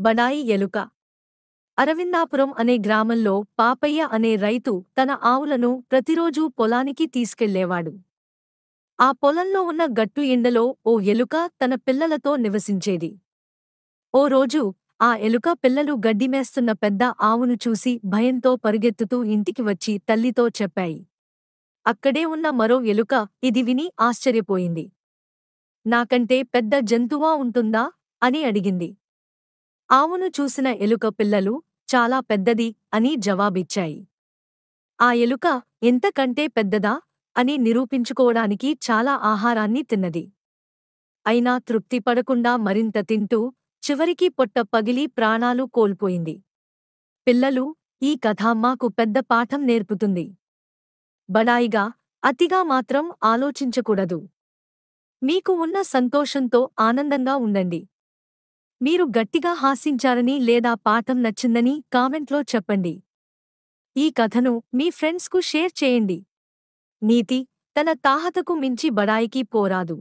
బడాయి ఎలుక. అరవిందాపురం అనే గ్రామంలో పాపయ్య అనే రైతు తన ఆవులను ప్రతిరోజూ పొలానికి తీసుకెళ్లేవాడు. ఆ పొలంలో ఉన్న గట్టు ఎండలో ఓ ఎలుక తన పిల్లలతో నివసించేది. ఓ రోజు ఆ ఎలుక పిల్లలు గడ్డిమేస్తున్న పెద్ద ఆవును చూసి భయంతో పరుగెత్తుతూ ఇంటికి వచ్చి తల్లితో చెప్పాయి. అక్కడే ఉన్న మరో ఎలుక ఇది విని ఆశ్చర్యపోయింది. నాకంటే పెద్ద జంతువా ఉంటుందా అని అడిగింది. ఆవును చూసిన ఎలుక పిల్లలు చాలా పెద్దది అని జవాబిచ్చాయి. ఆ ఎలుక ఎంతకంటే పెద్దదా అని నిరూపించుకోవడానికి చాలా ఆహారాన్ని తిన్నది. అయినా తృప్తి పడకుండా మరింత తింటూ చివరికి పొట్ట పగిలి ప్రాణాలు కోల్పోయింది. పిల్లలు, ఈ కథ మాకు పెద్ద పాఠం నేర్పుతుంది. బడాయిగా, అతిగా మాత్రం ఆలోచించకూడదు. మీకు ఉన్న సంతోషంతో ఆనందంగా ఉండండి. మీరు గట్టిగా హాసించారని లేదా పాఠం నచ్చిందని కామెంట్లో చెప్పండి. ఈ కథను మీ ఫ్రెండ్స్కు షేర్ చేయండి. నీతి: తన తాహతకు మించి బడాయికి పోరాదు.